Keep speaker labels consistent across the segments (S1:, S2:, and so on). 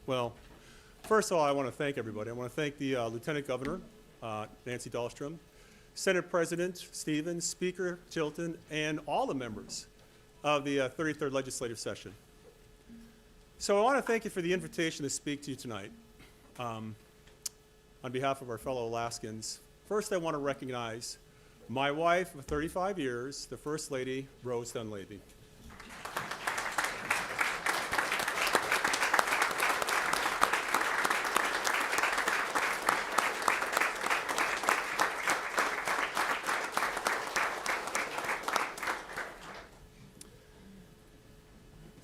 S1: Well, first of all, I want to thank everybody. I want to thank the Lieutenant Governor, Nancy Dahlstrom, Senate President Stevens, Speaker Chilton, and all the members of the 33rd Legislative Session. So I want to thank you for the invitation to speak to you tonight on behalf of our fellow Alaskans. First, I want to recognize my wife of 35 years, the First Lady, Rose Dunleavy.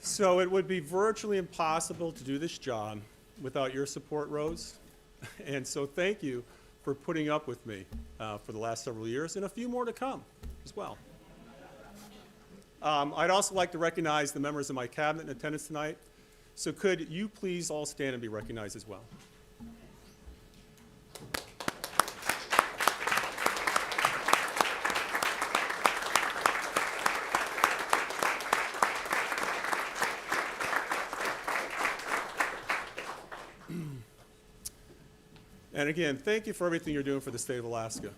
S1: So it would be virtually impossible to do this job without your support, Rose. And so thank you for putting up with me for the last several years, and a few more to come as well. I'd also like to recognize the members of my cabinet in attendance tonight. So could you please all stand and be recognized as well? And again, thank you for everything you're doing for the state of Alaska.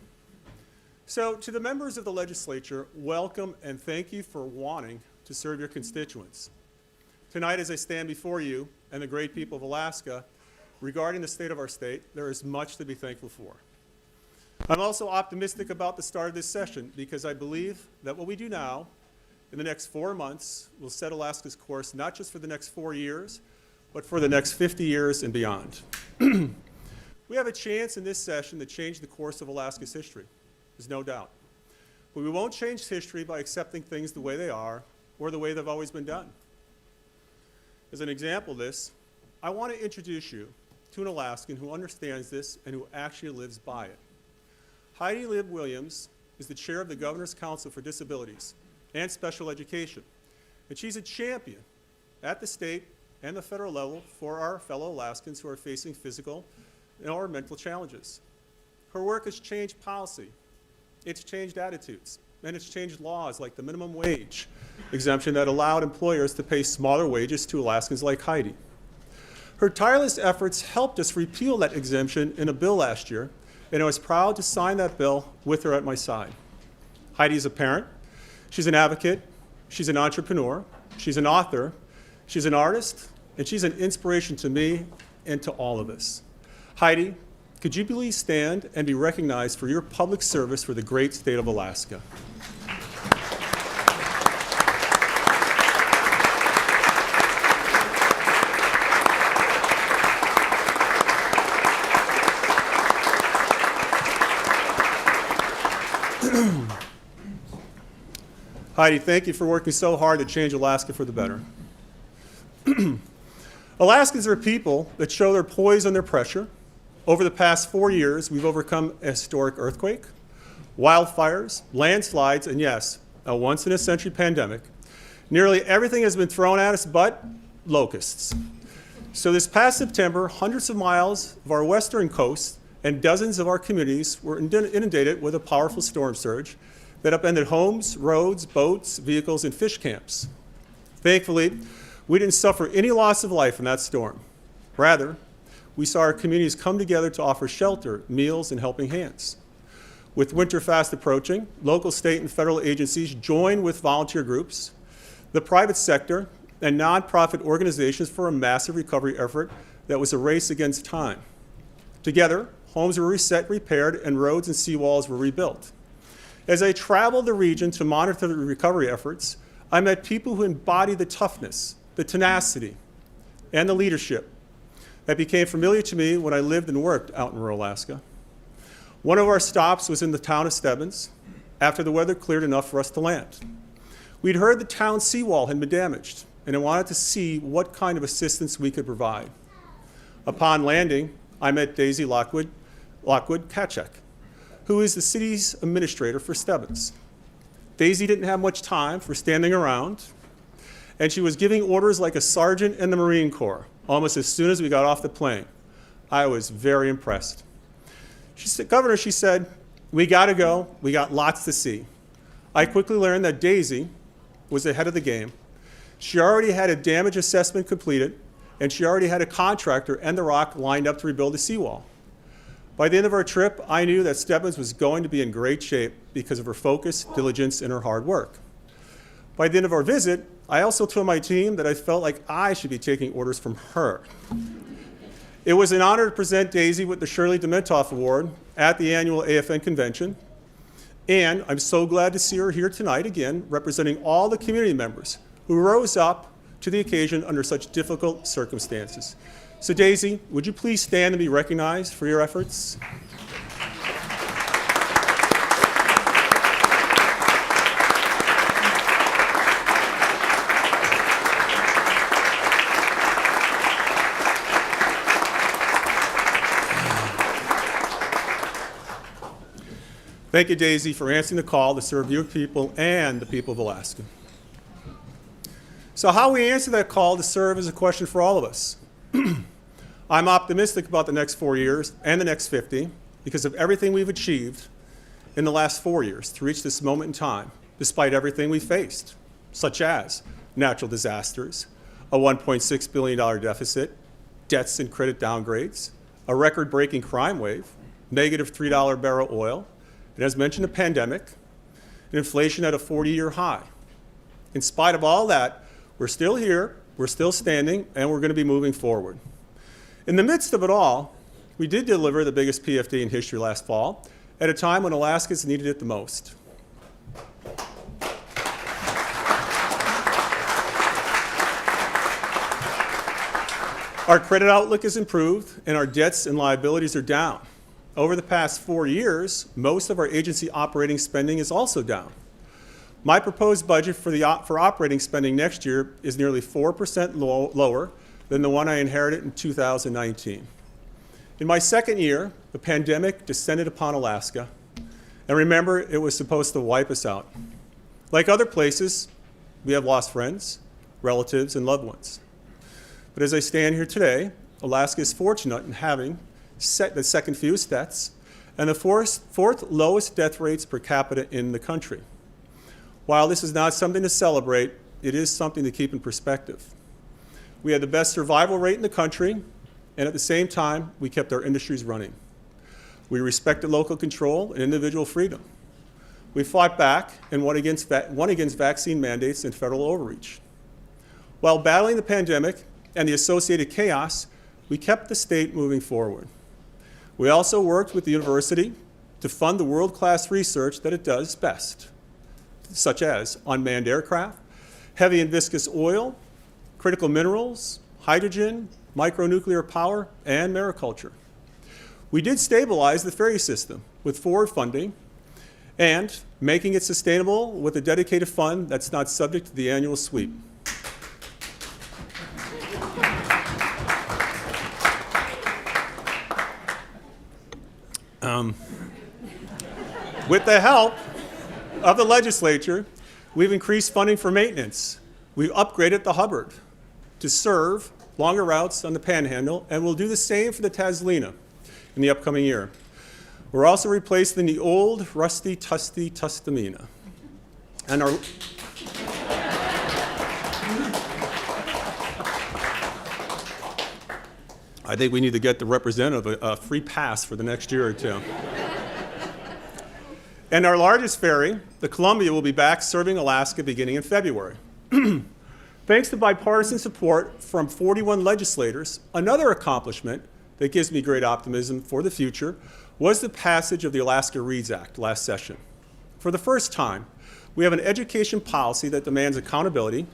S1: So to the members of the legislature, welcome and thank you for wanting to serve your constituents. Tonight, as I stand before you and the great people of Alaska, regarding the state of our state, there is much to be thankful for. I'm also optimistic about the start of this session because I believe that what we do now in the next 4 months will set Alaska's course not just for the next 4 years, but for the next 50 years and beyond. We have a chance in this session to change the course of Alaska's history, there's no doubt. But we won't change history by accepting things the way they are or the way they've always been done. As an example of this, I want to introduce you to an Alaskan who understands this and who actually lives by it. Heidi Lib Williams is the chair of the Governor's Council for Disabilities and Special Education, and she's a champion at the state and the federal level for our fellow Alaskans who are facing physical or mental challenges. Her work has changed policy, it's changed attitudes, and it's changed laws like the minimum wage exemption that allowed employers to pay smaller wages to Alaskans like Heidi. Her tireless efforts helped us repeal that exemption in a bill last year, and I was proud to sign that bill with her at my side. Heidi is a parent, she's an advocate, she's an entrepreneur, she's an author, she's an artist, and she's an inspiration to me and to all of us. Heidi, could you please stand and be recognized for your public service for the great state of Alaska? Heidi, thank you for working so hard to change Alaska for the better. Alaskans are people that show their poise under pressure. Over the past 4 years, we've overcome a historic earthquake, wildfires, landslides, and yes, a once-in-a-century pandemic. Nearly everything has been thrown at us but locusts. So this past September, hundreds of miles of our western coast and dozens of our communities were inundated with a powerful storm surge that upended homes, roads, boats, vehicles, and fish camps. Thankfully, we didn't suffer any loss of life in that storm. Rather, we saw our communities come together to offer shelter, meals, and helping hands. With winter fast approaching, local, state, and federal agencies joined with volunteer groups, the private sector, and nonprofit organizations for a massive recovery effort that was a race against time. Together, homes were reset, repaired, and roads and seawalls were rebuilt. As I traveled the region to monitor the recovery efforts, I met people who embodied the toughness, the tenacity, and the leadership that became familiar to me when I lived and worked out in rural Alaska. One of our stops was in the town of Stebbins after the weather cleared enough for us to land. We'd heard the town's seawall had been damaged, and I wanted to see what kind of assistance we could provide. Upon landing, I met Daisy Lockwood Kachek, who is the city's administrator for Stebbins. Daisy didn't have much time for standing around, and she was giving orders like a sergeant in the Marine Corps almost as soon as we got off the plane. I was very impressed. She said, "Governor," she said, "we gotta go, we got lots to see." I quickly learned that Daisy was ahead of the game. She already had a damage assessment completed, and she already had a contractor and the rock lined up to rebuild the seawall. By the end of our trip, I knew that Stebbins was going to be in great shape because of her focus, diligence, and her hard work. By the end of our visit, I also told my team that I felt like I should be taking orders from her. It was an honor to present Daisy with the Shirley Dementoff Award at the annual AFN convention, and I'm so glad to see her here tonight again, representing all the community members who rose up to the occasion under such difficult circumstances. So Daisy, would you please stand and be recognized for your efforts? Thank you, Daisy, for answering the call to serve your people and the people of Alaska. So how we answer that call to serve is a question for all of us. I'm optimistic about the next 4 years and the next 50 because of everything we've achieved in the last 4 years to reach this moment in time, despite everything we faced, such as natural disasters, a $1.6 billion deficit, debts and credit downgrades, a record-breaking crime wave, negative $3 barrel oil, and as mentioned, a pandemic, and inflation at a 40-year high. In spite of all that, we're still here, we're still standing, and we're going to be moving forward. In the midst of it all, we did deliver the biggest PFD in history last fall, at a time when Alaskans needed it the most. Our credit outlook has improved, and our debts and liabilities are down. Over the past 4 years, most of our agency operating spending is also down. My proposed budget for operating spending next year is nearly 4% lower than the one I inherited in 2019. In my second year, the pandemic descended upon Alaska. And remember, it was supposed to wipe us out. Like other places, we have lost friends, relatives, and loved ones. But as I stand here today, Alaska is fortunate in having the second fewest deaths and the fourth lowest death rates per capita in the country. While this is not something to celebrate, it is something to keep in perspective. We had the best survival rate in the country, and at the same time, we kept our industries running. We respected local control and individual freedom. We fought back and won against vaccine mandates and federal overreach. While battling the pandemic and the associated chaos, we kept the state moving forward. We also worked with the university to fund the world-class research that it does best, such as unmanned aircraft, heavy and viscous oil, critical minerals, hydrogen, micronuclear power, and mariculture. We did stabilize the ferry system with forward funding and making it sustainable with a dedicated fund that's not subject to the annual sweep. With the help of the legislature, we've increased funding for maintenance. We've upgraded the Hubbard to serve longer routes on the Panhandle, and we'll do the same for the Taslina in the upcoming year. We're also replacing the old, rusty, tusty Tustamina. And I think we need to get the representative a free pass for the next year or two. And our largest ferry, the Columbia, will be back serving Alaska beginning in February. Thanks to bipartisan support from 41 legislators, another accomplishment that gives me great optimism for the future was the passage of the Alaska Reads Act last session. For the first time, we have an education policy that demands accountability,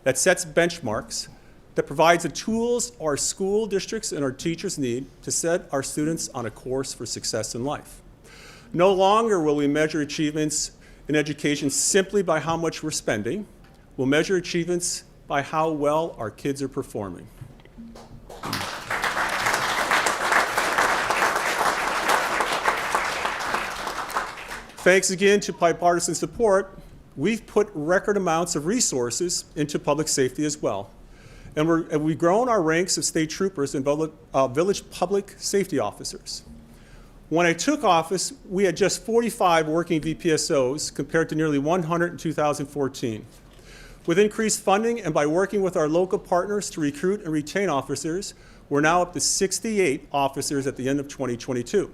S1: that sets benchmarks, that provides the tools our school districts and our teachers need to set our students on a course for success in life. No longer will we measure achievements in education simply by how much we're spending. We'll measure achievements by how well our kids are performing. Thanks again to bipartisan support, we've put record amounts of resources into public safety as well. And we've grown our ranks of state troopers and village public safety officers. When I took office, we had just 45 working VPSOs compared to nearly 100 in 2014. With increased funding and by working with our local partners to recruit and retain officers, we're now up to 68 officers at the end of 2022.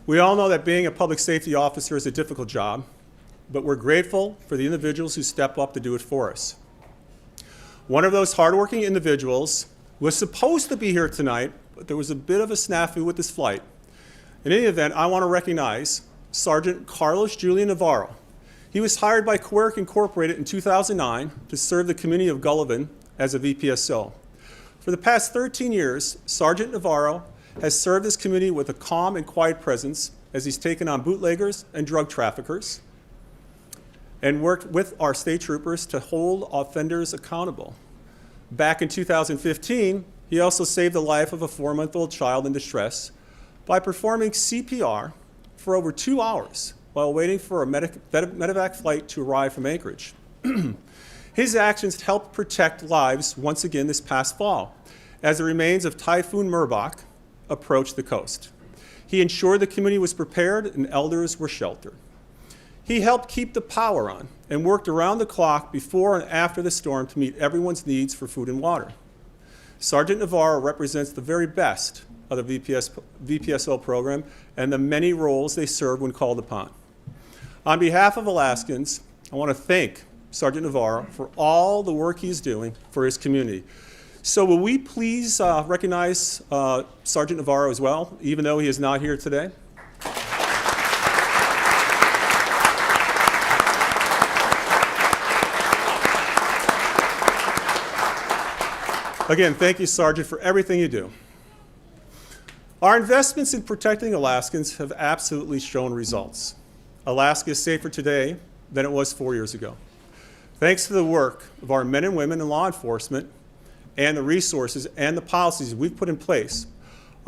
S1: We all know that being a public safety officer is a difficult job, but we're grateful for the individuals who step up to do it for us. One of those hardworking individuals was supposed to be here tonight, but there was a bit of a snafu with his flight. In any event, I want to recognize Sergeant Carlos Julian Navarro. He was hired by Quirk Incorporated in 2009 to serve the community of Gullivan as a VPSO. For the past 13 years, Sergeant Navarro has served his community with a calm and quiet presence as he's taken on bootleggers and drug traffickers and worked with our state troopers to hold offenders accountable. Back in 2015, he also saved the life of a 4-month-old child in distress by performing CPR for over 2 hours while waiting for a medevac flight to arrive from Anchorage. His actions helped protect lives once again this past fall as the remains of Typhoon Merbok approached the coast. He ensured the community was prepared and elders were sheltered. He helped keep the power on and worked around the clock before and after the storm to meet everyone's needs for food and water. Sergeant Navarro represents the very best of the VPSO program and the many roles they serve when called upon. On behalf of Alaskans, I want to thank Sergeant Navarro for all the work he's doing for his community. So will we please recognize Sergeant Navarro as well, even though he is not here today? Again, thank you, Sergeant, for everything you do. Our investments in protecting Alaskans have absolutely shown results. Alaska is safer today than it was 4 years ago. Thanks to the work of our men and women in law enforcement and the resources and the policies we've put in place,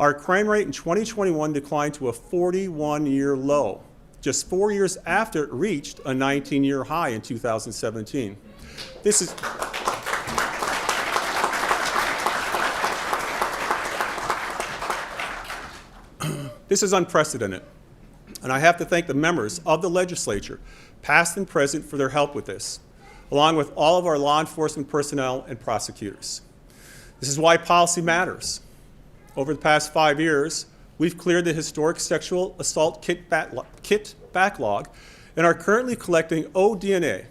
S1: our crime rate in 2021 declined to a 41-year low, just 4 years after it reached a 19-year high in 2017. This is unprecedented, and I have to thank the members of the legislature, past and present, for their help with this, along with all of our law enforcement personnel and prosecutors. This is why policy matters. Over the past 5 years, we've cleared the historic sexual assault kit backlog and are currently collecting ODNA,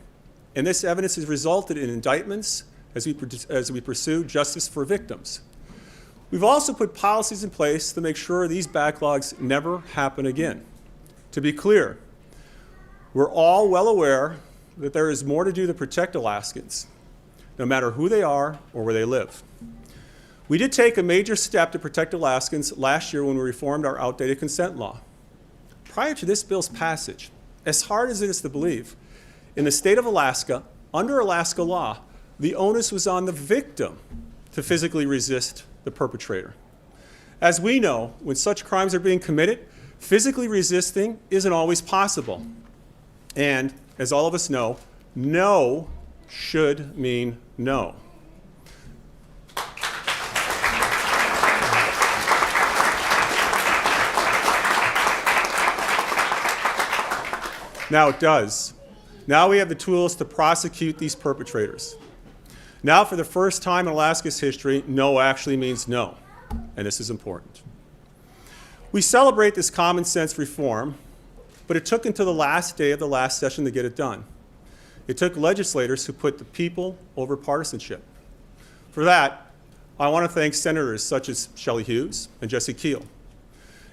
S1: and this evidence has resulted in indictments as we pursue justice for victims. We've also put policies in place to make sure these backlogs never happen again. To be clear, we're all well aware that there is more to do to protect Alaskans, no matter who they are or where they live. We did take a major step to protect Alaskans last year when we reformed our outdated consent law. Prior to this bill's passage, as hard as it is to believe, in the state of Alaska, under Alaska law, the onus was on the victim to physically resist the perpetrator. As we know, when such crimes are being committed, physically resisting isn't always possible. And as all of us know, no should mean no. Now it does. Now we have the tools to prosecute these perpetrators. Now, for the first time in Alaska's history, no actually means no, and this is important. We celebrate this common sense reform, but it took until the last day of the last session to get it done. It took legislators who put the people over partisanship. For that, I want to thank senators such as Shelley Hughes and Jesse Keel,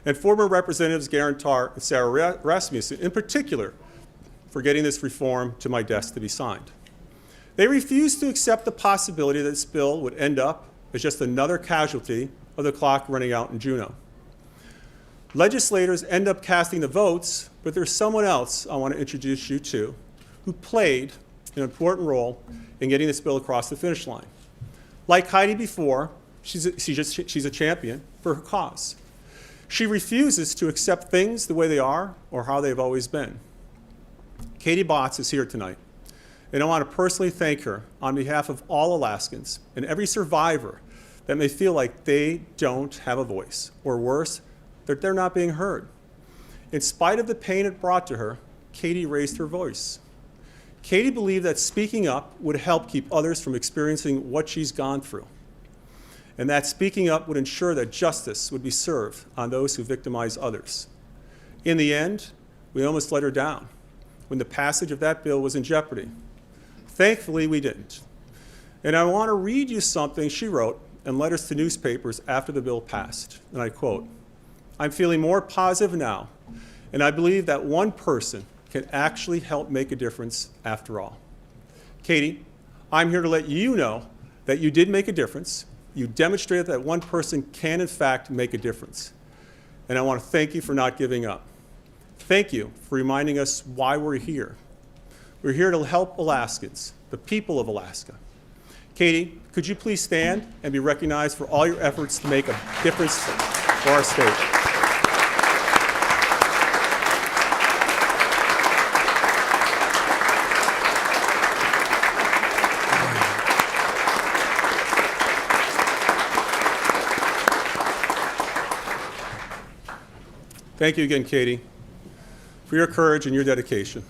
S1: and former Representatives Garen Tarr and Sarah Rasmussen in particular for getting this reform to my desk to be signed. They refused to accept the possibility that this bill would end up as just another casualty of the clock running out in Juneau. Legislators end up casting the votes, but there's someone else I want to introduce you to who played an important role in getting this bill across the finish line. Like Heidi before, she's a champion for her cause. She refuses to accept things the way they are or how they've always been. Katie Botts is here tonight. And I want to personally thank her on behalf of all Alaskans and every survivor that may feel like they don't have a voice, or worse, that they're not being heard. In spite of the pain it brought to her, Katie raised her voice. Katie believed that speaking up would help keep others from experiencing what she's gone through, and that speaking up would ensure that justice would be served on those who victimize others. In the end, we almost let her down when the passage of that bill was in jeopardy. Thankfully, we didn't. And I want to read you something she wrote in letters to newspapers after the bill passed, and I quote, "I'm feeling more positive now, and I believe that one person can actually help make a difference after all." Katie, I'm here to let you know that you did make a difference. You demonstrated that one person can, in fact, make a difference. And I want to thank you for not giving up. Thank you for reminding us why we're here. We're here to help Alaskans, the people of Alaska. Katie, could you please stand and be recognized for all your efforts to make a difference for our state? Thank you again, Katie, for your courage and your dedication.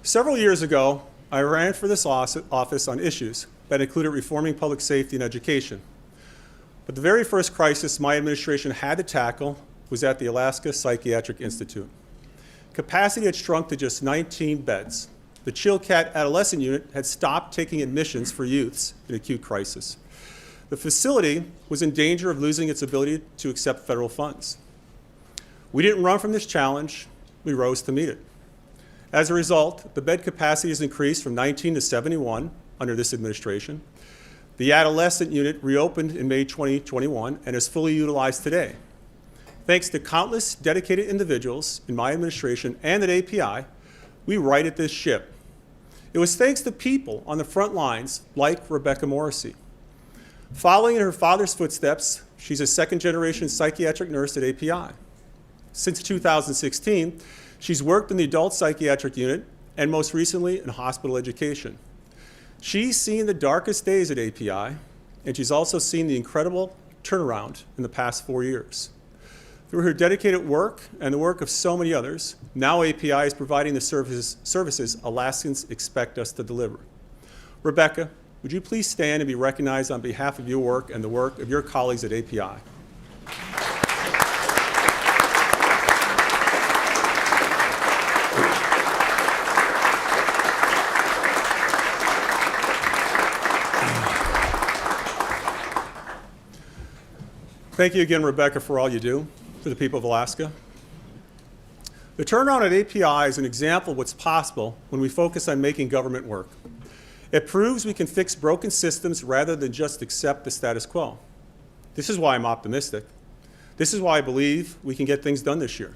S1: Several years ago, I ran for this office on issues that included reforming public safety and education. But the very first crisis my administration had to tackle was at the Alaska Psychiatric Institute. Capacity had shrunk to just 19 beds. The Chilkat Adolescent Unit had stopped taking admissions for youths in acute crisis. The facility was in danger of losing its ability to accept federal funds. We didn't run from this challenge, we rose to meet it. As a result, the bed capacity has increased from 19 to 71 under this administration. The adolescent unit reopened in May 2021 and is fully utilized today. Thanks to countless dedicated individuals in my administration and at API, we righted this ship. It was thanks to people on the front lines like Rebecca Morrissey. Following in her father's footsteps, she's a second-generation psychiatric nurse at API. Since 2016, she's worked in the adult psychiatric unit and most recently in hospital education. She's seen the darkest days at API, and she's also seen the incredible turnaround in the past 4 years. Through her dedicated work and the work of so many others, now API is providing the services Alaskans expect us to deliver. Rebecca, would you please stand and be recognized on behalf of your work and the work of your colleagues at API? Thank you again, Rebecca, for all you do for the people of Alaska. The turnaround at API is an example of what's possible when we focus on making government work. It proves we can fix broken systems rather than just accept the status quo. This is why I'm optimistic. This is why I believe we can get things done this year.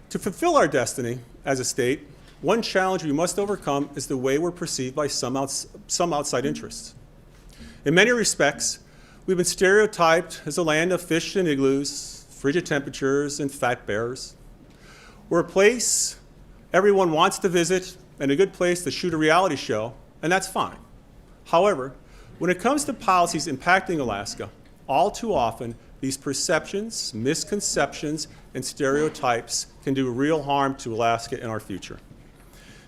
S1: To fulfill our destiny as a state, one challenge we must overcome is the way we're perceived by some outside interests. In many respects, we've been stereotyped as a land of fish and igloos, frigid temperatures, and fat bears. We're a place everyone wants to visit and a good place to shoot a reality show, and that's fine. However, when it comes to policies impacting Alaska, all too often, these perceptions, misconceptions, and stereotypes can do real harm to Alaska and our future.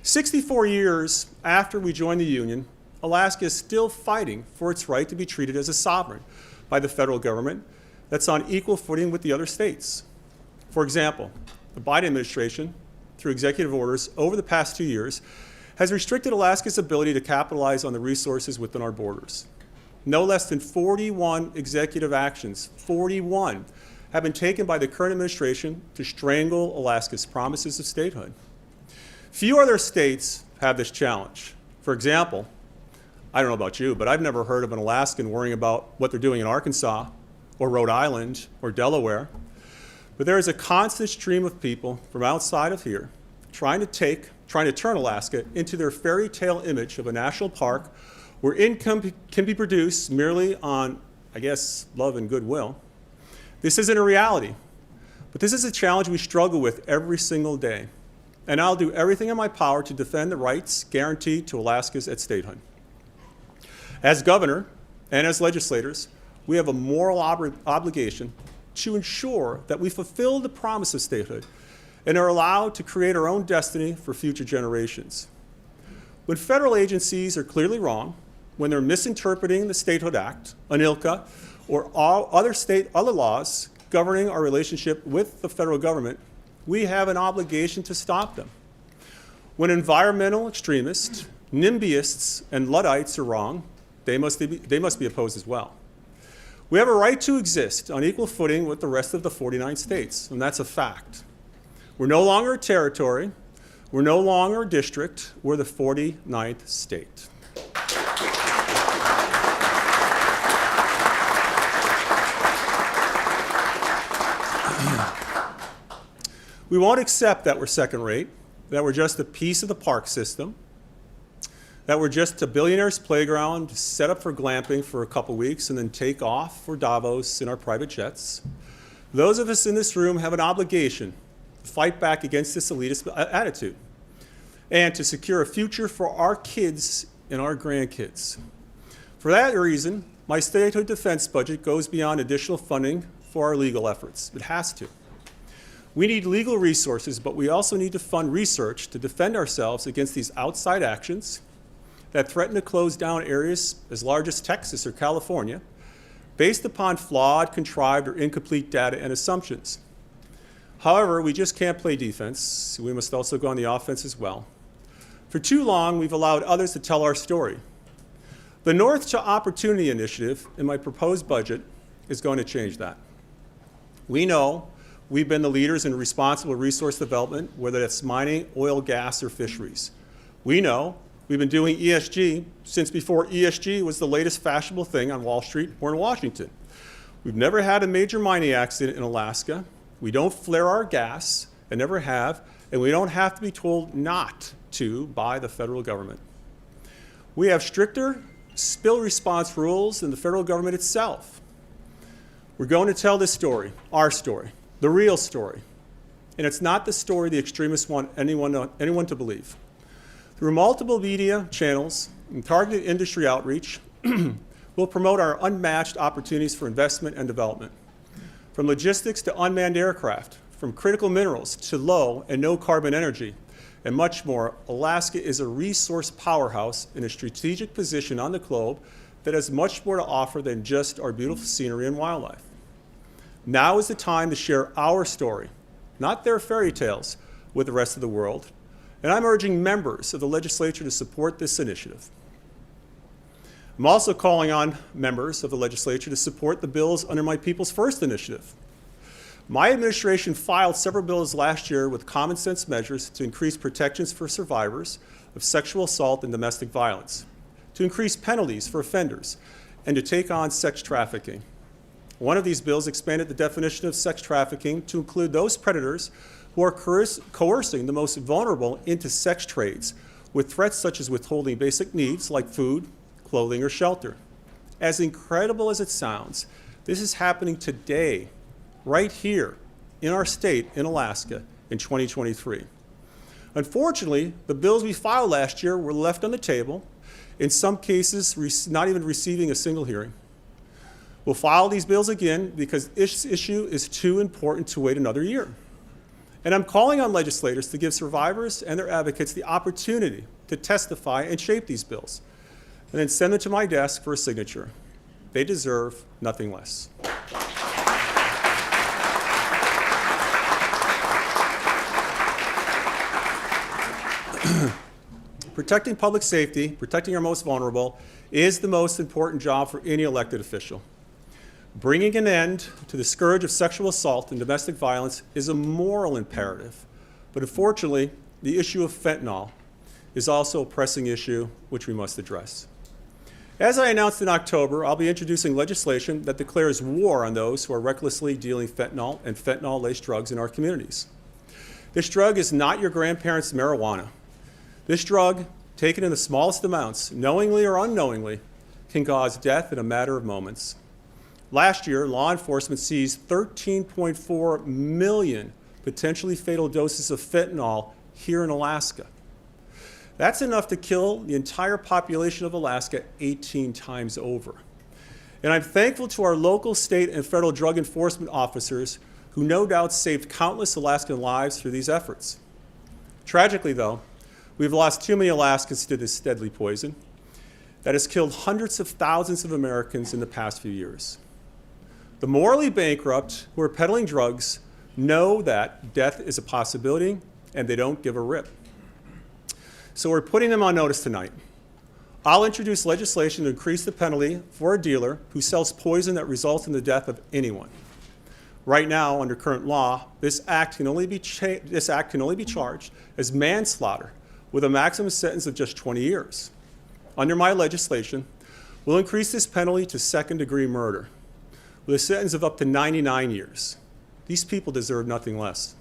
S1: 64 years after we joined the Union, Alaska is still fighting for its right to be treated as a sovereign by the federal government that's on equal footing with the other states. For example, the Biden administration, through executive orders over the past 2 years, has restricted Alaska's ability to capitalize on the resources within our borders. No less than 41 executive actions, 41, have been taken by the current administration to strangle Alaska's promises of statehood. Few other states have this challenge. For example, I don't know about you, but I've never heard of an Alaskan worrying about what they're doing in Arkansas or Rhode Island or Delaware. But there is a constant stream of people from outside of here trying to turn Alaska into their fairy tale image of a national park where income can be produced merely on, I guess, love and goodwill. This isn't a reality, but this is a challenge we struggle with every single day. And I'll do everything in my power to defend the rights guaranteed to Alaskans at statehood. As governor and as legislators, we have a moral obligation to ensure that we fulfill the promise of statehood and are allowed to create our own destiny for future generations. When federal agencies are clearly wrong, when they're misinterpreting the Statehood Act, ANILCA, or other laws governing our relationship with the federal government, we have an obligation to stop them. When environmental extremists, NIMBYists, and Luddites are wrong, they must be opposed as well. We have a right to exist on equal footing with the rest of the 49 states, and that's a fact. We're no longer a territory. We're no longer a district. We're the 49th state. We won't accept that we're second rate, that we're just a piece of the park system, that we're just a billionaire's playground set up for glamping for a couple weeks and then take off for Davos in our private jets. Those of us in this room have an obligation to fight back against this elitist attitude and to secure a future for our kids and our grandkids. For that reason, my statehood defense budget goes beyond additional funding for our legal efforts. It has to. We need legal resources, but we also need to fund research to defend ourselves against these outside actions that threaten to close down areas as large as Texas or California based upon flawed, contrived, or incomplete data and assumptions. However, we just can't play defense. We must also go on the offense as well. For too long, we've allowed others to tell our story. The North to Opportunity Initiative in my proposed budget is going to change that. We know we've been the leaders in responsible resource development, whether that's mining, oil, gas, or fisheries. We know we've been doing ESG since before ESG was the latest fashionable thing on Wall Street or in Washington. We've never had a major mining accident in Alaska. We don't flare our gas, and never have, and we don't have to be told not to by the federal government. We have stricter spill response rules than the federal government itself. We're going to tell this story, our story, the real story. And it's not the story the extremists want anyone to believe. Through multiple media channels and targeted industry outreach, we'll promote our unmatched opportunities for investment and development. From logistics to unmanned aircraft, from critical minerals to low and no carbon energy, and much more, Alaska is a resource powerhouse in a strategic position on the globe that has much more to offer than just our beautiful scenery and wildlife. Now is the time to share our story, not their fairy tales, with the rest of the world. And I'm urging members of the legislature to support this initiative. I'm also calling on members of the legislature to support the bills under my People's First initiative. My administration filed several bills last year with common sense measures to increase protections for survivors of sexual assault and domestic violence, to increase penalties for offenders, and to take on sex trafficking. One of these bills expanded the definition of sex trafficking to include those predators who are coercing the most vulnerable into sex trades with threats such as withholding basic needs like food, clothing, or shelter. As incredible as it sounds, this is happening today, right here in our state in Alaska in 2023. Unfortunately, the bills we filed last year were left on the table, in some cases not even receiving a single hearing. We'll file these bills again because this issue is too important to wait another year. And I'm calling on legislators to give survivors and their advocates the opportunity to testify and shape these bills, and then send them to my desk for a signature. They deserve nothing less. Protecting public safety, protecting our most vulnerable, is the most important job for any elected official. Bringing an end to the scourge of sexual assault and domestic violence is a moral imperative, but unfortunately, the issue of fentanyl is also a pressing issue which we must address. As I announced in October, I'll be introducing legislation that declares war on those who are recklessly dealing fentanyl and fentanyl-laced drugs in our communities. This drug is not your grandparents' marijuana. This drug, taken in the smallest amounts, knowingly or unknowingly, can cause death in a matter of moments. Last year, law enforcement seized 13.4 million potentially fatal doses of fentanyl here in Alaska. That's enough to kill the entire population of Alaska 18 times over. And I'm thankful to our local, state, and federal drug enforcement officers who no doubt saved countless Alaskan lives through these efforts. Tragically, though, we've lost too many Alaskans to this deadly poison that has killed hundreds of thousands of Americans in the past few years. The morally bankrupt who are peddling drugs know that death is a possibility, and they don't give a rip. So we're putting them on notice tonight. I'll introduce legislation to increase the penalty for a dealer who sells poison that results in the death of anyone. Right now, under current law, this act can only be charged as manslaughter with a maximum sentence of just 20 years. Under my legislation, we'll increase this penalty to second-degree murder with a sentence of up to 99 years. These people deserve nothing less.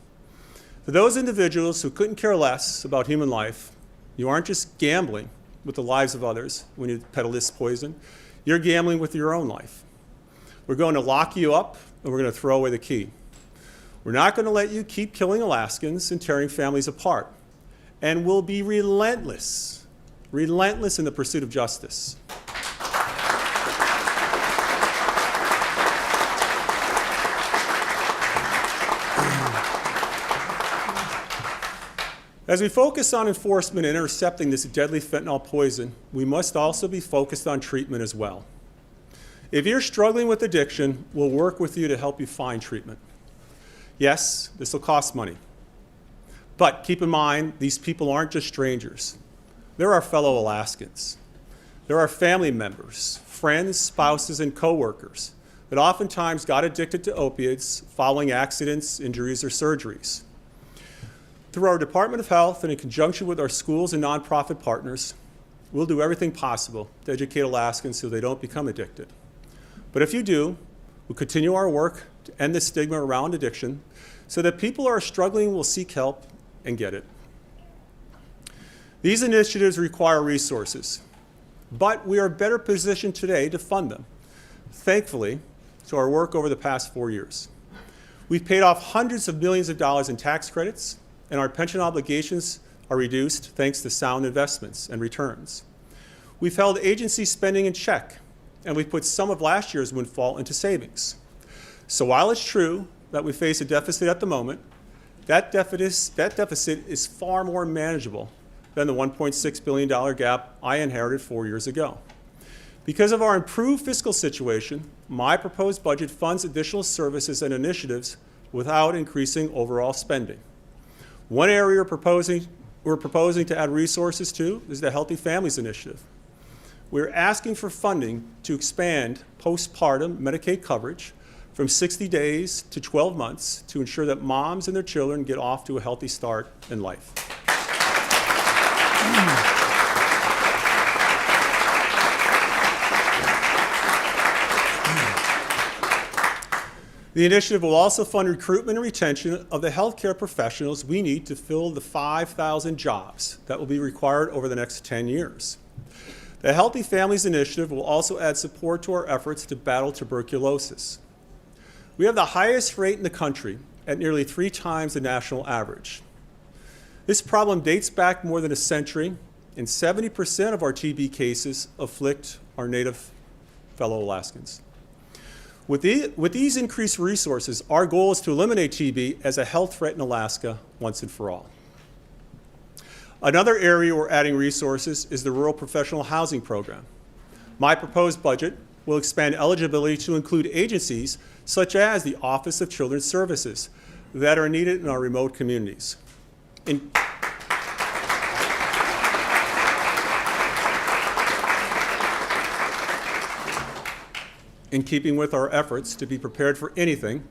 S1: For those individuals who couldn't care less about human life, you aren't just gambling with the lives of others when you peddle this poison, you're gambling with your own life. We're going to lock you up, and we're going to throw away the key. We're not going to let you keep killing Alaskans and tearing families apart. And we'll be relentless in the pursuit of justice. As we focus on enforcement and intercepting this deadly fentanyl poison, we must also be focused on treatment as well. If you're struggling with addiction, we'll work with you to help you find treatment. Yes, this will cost money. But keep in mind, these people aren't just strangers. They're our fellow Alaskans. They're our family members, friends, spouses, and coworkers that oftentimes got addicted to opiates following accidents, injuries, or surgeries. Through our Department of Health and in conjunction with our schools and nonprofit partners, we'll do everything possible to educate Alaskans so they don't become addicted. But if you do, we'll continue our work to end the stigma around addiction so that people who are struggling will seek help and get it. These initiatives require resources, but we are better positioned today to fund them, thankfully, to our work over the past 4 years. We've paid off hundreds of millions of dollars in tax credits, and our pension obligations are reduced thanks to sound investments and returns. We've held agency spending in check, and we've put some of last year's windfall into savings. So while it's true that we face a deficit at the moment, that deficit is far more manageable than the $1.6 billion gap I inherited 4 years ago. Because of our improved fiscal situation, my proposed budget funds additional services and initiatives without increasing overall spending. One area we're proposing to add resources to is the Healthy Families Initiative. We're asking for funding to expand postpartum Medicaid coverage from 60 days to 12 months to ensure that moms and their children get off to a healthy start in life. The initiative will also fund recruitment and retention of the healthcare professionals we need to fill the 5,000 jobs that will be required over the next 10 years. The Healthy Families Initiative will also add support to our efforts to battle tuberculosis. We have the highest rate in the country at nearly 3 times the national average. This problem dates back more than a century, and 70% of our TB cases afflict our native fellow Alaskans. With these increased resources, our goal is to eliminate TB as a health threat in Alaska once and for all. Another area we're adding resources is the Rural Professional Housing Program. My proposed budget will expand eligibility to include agencies such as the Office of Children's Services that are needed in our remote communities. In keeping with our efforts to be prepared for anything,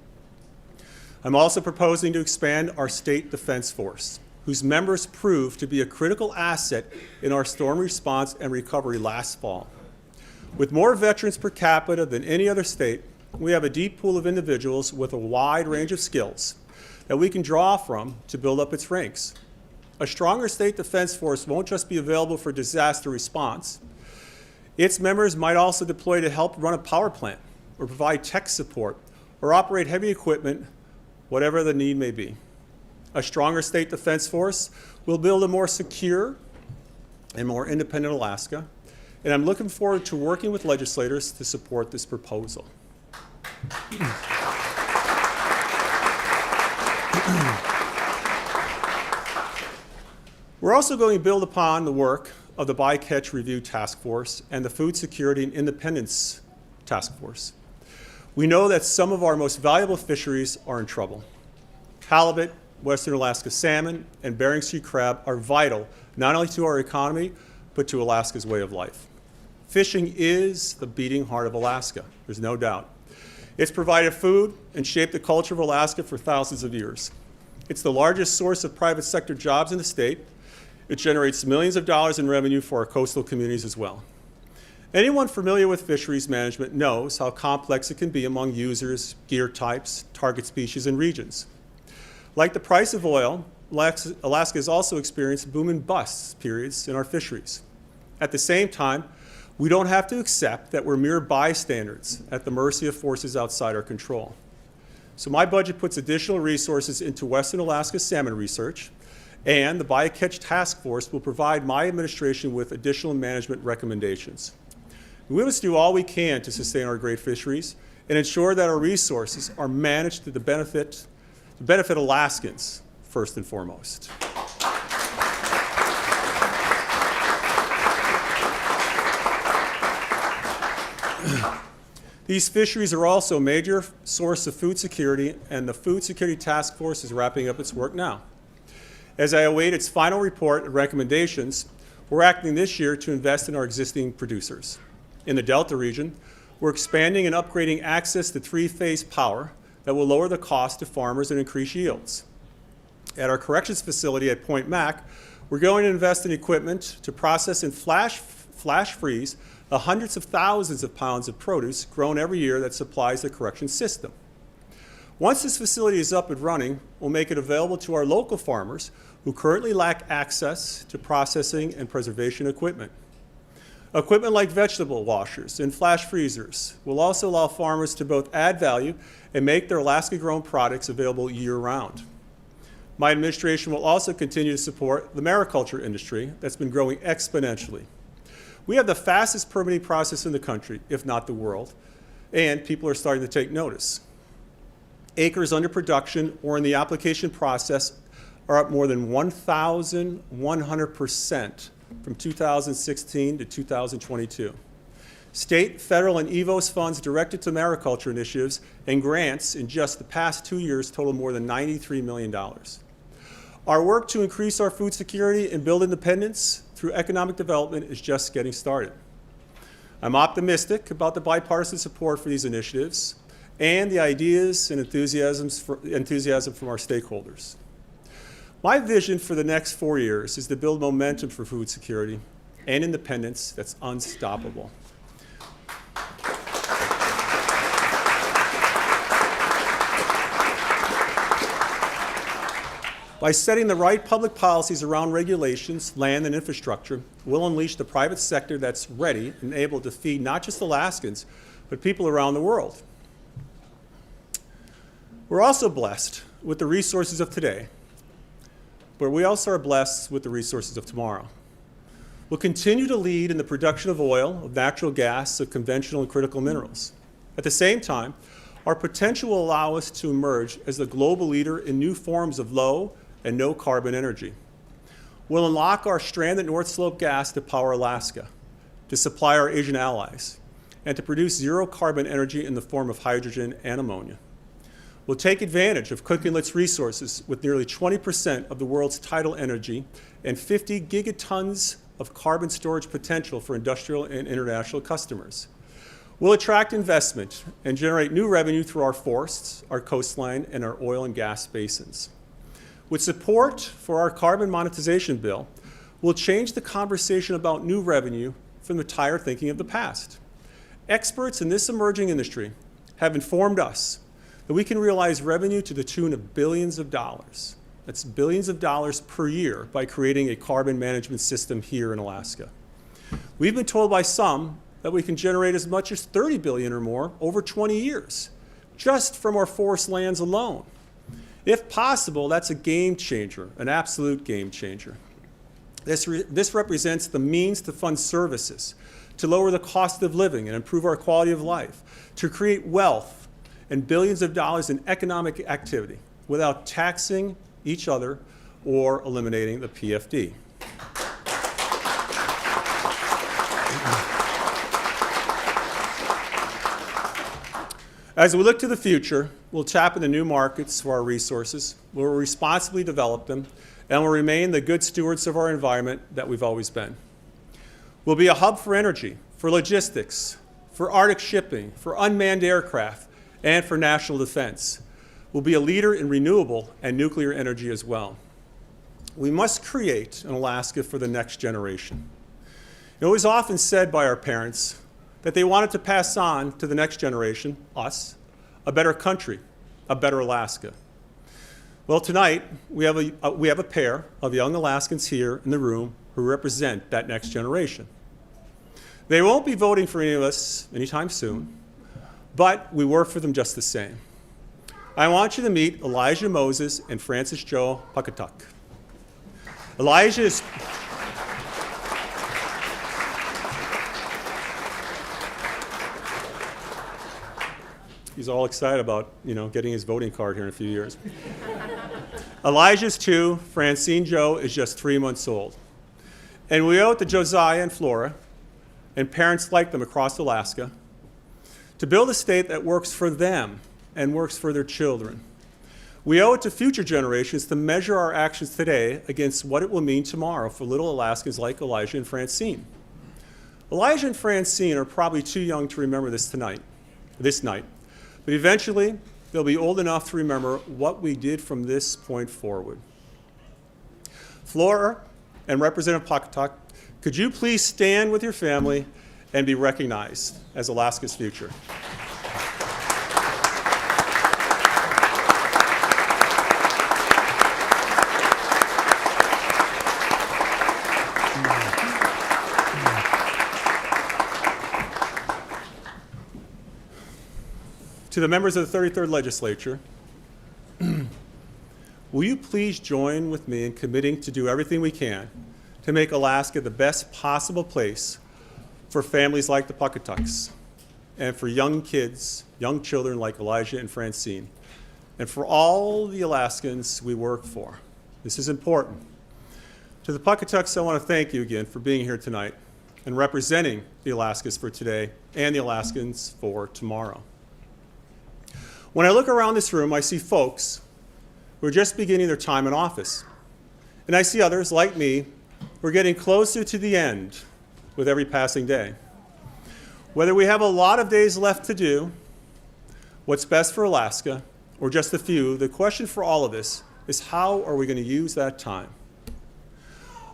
S1: I'm also proposing to expand our state defense force, whose members proved to be a critical asset in our storm response and recovery last fall. With more veterans per capita than any other state, we have a deep pool of individuals with a wide range of skills that we can draw from to build up its ranks. A stronger state defense force won't just be available for disaster response. Its members might also deploy to help run a power plant or provide tech support or operate heavy equipment, whatever the need may be. A stronger state defense force will build a more secure and more independent Alaska, and I'm looking forward to working with legislators to support this proposal. We're also going to build upon the work of the Bycatch Review Task Force and the Food Security and Independence Task Force. We know that some of our most valuable fisheries are in trouble. Halibut, Western Alaska salmon, and Bering Sea crab are vital not only to our economy, but to Alaska's way of life. Fishing is the beating heart of Alaska, there's no doubt. It's provided food and shaped the culture of Alaska for thousands of years. It's the largest source of private sector jobs in the state. It generates millions of dollars in revenue for our coastal communities as well. Anyone familiar with fisheries management knows how complex it can be among users, gear types, target species, and regions. Like the price of oil, Alaska has also experienced boom and bust periods in our fisheries. At the same time, we don't have to accept that we're mere bystanders at the mercy of forces outside our control. So my budget puts additional resources into Western Alaska salmon research, and the Bycatch Task Force will provide my administration with additional management recommendations. We must do all we can to sustain our great fisheries and ensure that our resources are managed to benefit Alaskans first and foremost. These fisheries are also a major source of food security, and the Food Security Task Force is wrapping up its work now. As I await its final report and recommendations, we're acting this year to invest in our existing producers. In the Delta region, we're expanding and upgrading access to three-phase power that will lower the cost to farmers and increase yields. At our corrections facility at Point Mac, we're going to invest in equipment to process and flash freeze the hundreds of thousands of pounds of produce grown every year that supplies the correction system. Once this facility is up and running, we'll make it available to our local farmers who currently lack access to processing and preservation equipment. Equipment like vegetable washers and flash freezers will also allow farmers to both add value and make their Alaska-grown products available year-round. My administration will also continue to support the mariculture industry that's been growing exponentially. We have the fastest permitting process in the country, if not the world, and people are starting to take notice. Acres under production or in the application process are up more than 1,100% from 2016 to 2022. State, federal, and EVOS funds directed to mariculture initiatives and grants in just the past 2 years total more than $93 million. Our work to increase our food security and build independence through economic development is just getting started. I'm optimistic about the bipartisan support for these initiatives and the ideas and enthusiasm from our stakeholders. My vision for the next 4 years is to build momentum for food security and independence that's unstoppable. By setting the right public policies around regulations, land, and infrastructure, we'll unleash the private sector that's ready and able to feed not just Alaskans, but people around the world. We're also blessed with the resources of today, but we also are blessed with the resources of tomorrow. We'll continue to lead in the production of oil, of natural gas, of conventional and critical minerals. At the same time, our potential will allow us to emerge as the global leader in new forms of low and no carbon energy. We'll unlock our stranded North Slope gas to power Alaska, to supply our Asian allies, and to produce zero carbon energy in the form of hydrogen and ammonia. We'll take advantage of Cook Inlet's resources with nearly 20% of the world's tidal energy and 50 gigatons of carbon storage potential for industrial and international customers. We'll attract investment and generate new revenue through our forests, our coastline, and our oil and gas basins. With support for our carbon monetization bill, we'll change the conversation about new revenue from the tired thinking of the past. Experts in this emerging industry have informed us that we can realize revenue to the tune of billions of dollars. That's billions of dollars per year by creating a carbon management system here in Alaska. We've been told by some that we can generate as much as $30 billion or more over 20 years, just from our forest lands alone. If possible, that's a game changer, an absolute game changer. This represents the means to fund services, to lower the cost of living and improve our quality of life, to create wealth and billions of dollars in economic activity without taxing each other or eliminating the PFD. As we look to the future, we'll tap into new markets for our resources, we'll responsibly develop them, and we'll remain the good stewards of our environment that we've always been. We'll be a hub for energy, for logistics, for Arctic shipping, for unmanned aircraft, and for national defense. We'll be a leader in renewable and nuclear energy as well. We must create an Alaska for the next generation. It was often said by our parents that they wanted to pass on to the next generation, us, a better country, a better Alaska. Well, tonight, we have a pair of young Alaskans here in the room who represent that next generation. They won't be voting for any of us anytime soon, but we work for them just the same. I want you to meet Elijah Moses and Francis Joe Pukatuck. Elijah is... He's all excited about, getting his voting card here in a few years. Elijah's 2, Francine Joe is just 3 months old. And we owe it to Josiah and Flora, and parents like them across Alaska, to build a state that works for them and works for their children. We owe it to future generations to measure our actions today against what it will mean tomorrow for little Alaskans like Elijah and Francine. Elijah and Francine are probably too young to remember this night, but eventually they'll be old enough to remember what we did from this point forward. Flora and Representative Pukatuck, could you please stand with your family and be recognized as Alaska's future? To the members of the 33rd Legislature, will you please join with me in committing to do everything we can to make Alaska the best possible place for families like the Pukatucks and for young kids, young children like Elijah and Francine, and for all the Alaskans we work for. This is important. To the Pukatucks, I want to thank you again for being here tonight and representing the Alaskas for today and the Alaskans for tomorrow. When I look around this room, I see folks who are just beginning their time in office. And I see others, like me, who are getting closer to the end with every passing day. Whether we have a lot of days left to do what's best for Alaska, or just a few, the question for all of us is how are we going to use that time?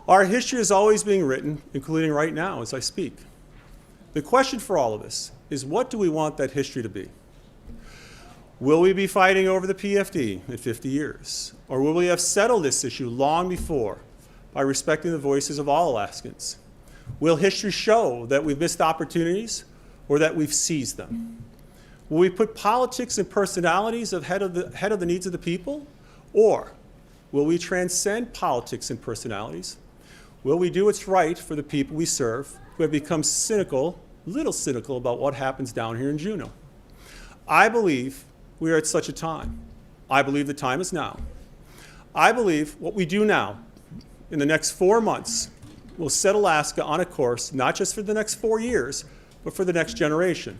S1: Our history is always being written, including right now as I speak. The question for all of us is what do we want that history to be? Will we be fighting over the PFD in 50 years? Or will we have settled this issue long before by respecting the voices of all Alaskans? Will history show that we've missed opportunities or that we've seized them? Will we put politics and personalities ahead of the needs of the people? Or will we transcend politics and personalities? Will we do what's right for the people we serve who have become little cynical about what happens down here in Juneau? I believe we are at such a time. I believe the time is now. I believe what we do now in the next 4 months will set Alaska on a course, not just for the next 4 years, but for the next generation.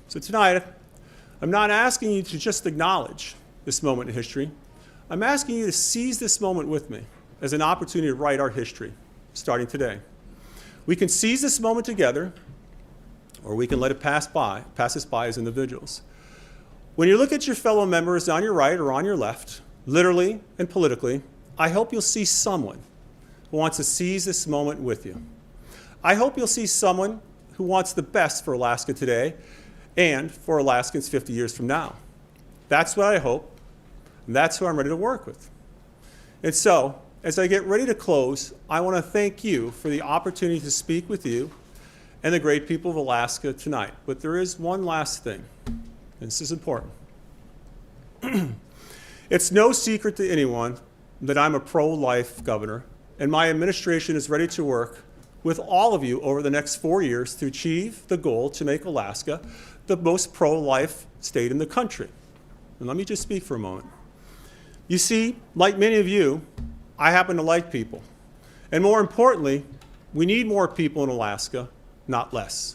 S1: So tonight, I'm not asking you to just acknowledge this moment in history. I'm asking you to seize this moment with me as an opportunity to write our history, starting today. We can seize this moment together, or we can let it pass us by as individuals. When you look at your fellow members on your right or on your left, literally and politically, I hope you'll see someone who wants to seize this moment with you. I hope you'll see someone who wants the best for Alaska today and for Alaskans 50 years from now. That's what I hope, and that's who I'm ready to work with. And so, as I get ready to close, I want to thank you for the opportunity to speak with you and the great people of Alaska tonight. But there is one last thing. And this is important. It's no secret to anyone that I'm a pro-life governor, and my administration is ready to work with all of you over the next 4 years to achieve the goal to make Alaska the most pro-life state in the country. And let me just speak for a moment. You see, like many of you, I happen to like people. And more importantly, we need more people in Alaska, not less.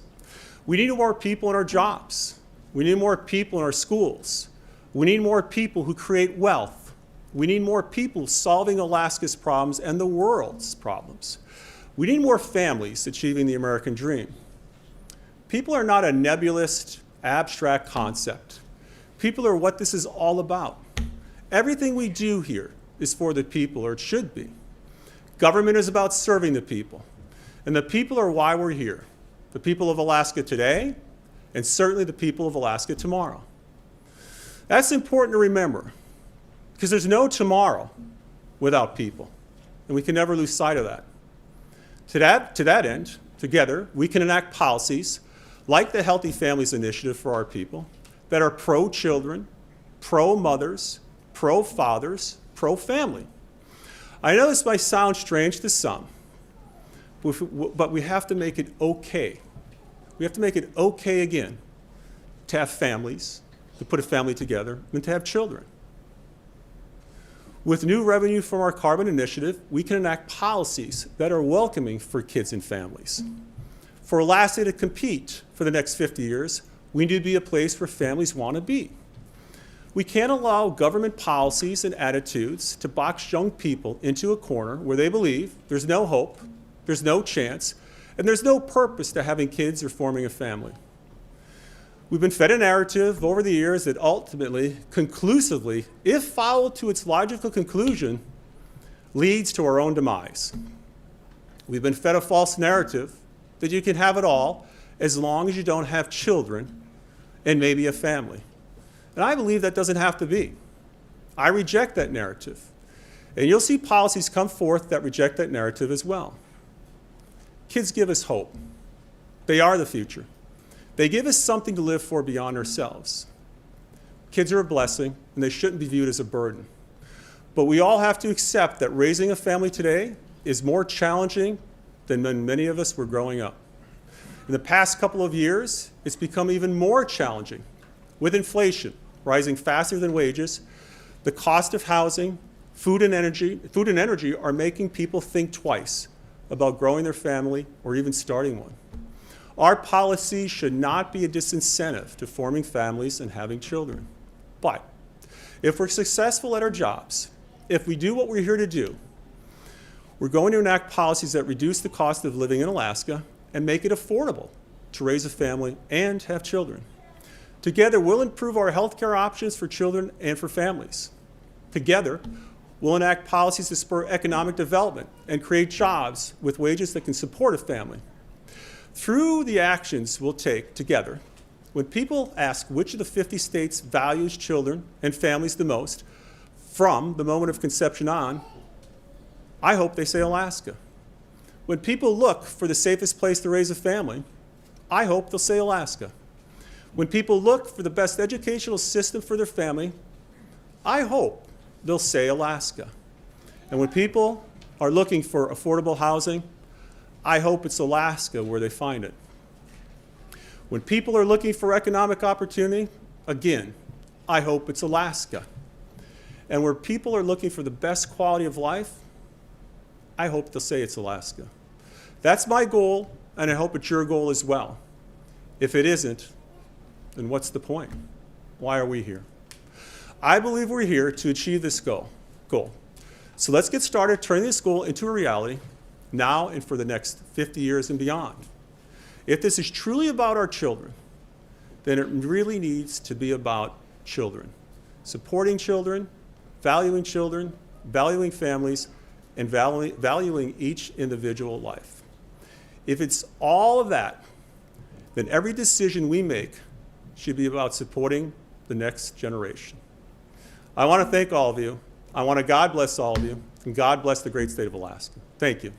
S1: We need more people in our jobs. We need more people in our schools. We need more people who create wealth. We need more people solving Alaska's problems and the world's problems. We need more families achieving the American dream. People are not a nebulous, abstract concept. People are what this is all about. Everything we do here is for the people, or it should be. Government is about serving the people. And the people are why we're here. The people of Alaska today, and certainly the people of Alaska tomorrow. That's important to remember, because there's no tomorrow without people, and we can never lose sight of that. To that end, together, we can enact policies like the Healthy Families Initiative for our people that are pro-children, pro-mothers, pro-fathers, pro-family. I know this might sound strange to some, but we have to make it okay. We have to make it okay again to have families, to put a family together, and to have children. With new revenue from our carbon initiative, we can enact policies that are welcoming for kids and families. For Alaska to compete for the next 50 years, we need to be a place where families want to be. We can't allow government policies and attitudes to box young people into a corner where they believe there's no hope, there's no chance, and there's no purpose to having kids or forming a family. We've been fed a narrative over the years that ultimately, conclusively, if followed to its logical conclusion, leads to our own demise. We've been fed a false narrative that you can have it all as long as you don't have children and maybe a family. And I believe that doesn't have to be. I reject that narrative. And you'll see policies come forth that reject that narrative as well. Kids give us hope. They are the future. They give us something to live for beyond ourselves. Kids are a blessing, and they shouldn't be viewed as a burden. But we all have to accept that raising a family today is more challenging than when many of us were growing up. In the past couple of years, it's become even more challenging. With inflation rising faster than wages, the cost of housing, food and energy are making people think twice about growing their family or even starting one. Our policy should not be a disincentive to forming families and having children. But if we're successful at our jobs, if we do what we're here to do, we're going to enact policies that reduce the cost of living in Alaska and make it affordable to raise a family and have children. Together, we'll improve our healthcare options for children and for families. Together, we'll enact policies to spur economic development and create jobs with wages that can support a family. Through the actions we'll take together, when people ask which of the 50 states values children and families the most, from the moment of conception on, I hope they say Alaska. When people look for the safest place to raise a family, I hope they'll say Alaska. When people look for the best educational system for their family, I hope they'll say Alaska. And when people are looking for affordable housing, I hope it's Alaska where they find it. When people are looking for economic opportunity, again, I hope it's Alaska. And where people are looking for the best quality of life, I hope they'll say it's Alaska. That's my goal, and I hope it's your goal as well. If it isn't, then what's the point? Why are we here? I believe we're here to achieve this goal. So let's get started turning this goal into a reality now and for the next 50 years and beyond. If this is truly about our children, then it really needs to be about children. Supporting children, valuing families, and valuing each individual life. If it's all of that, then every decision we make should be about supporting the next generation. I want to thank all of you. I want to God bless all of you, and God bless the great state of Alaska. Thank you.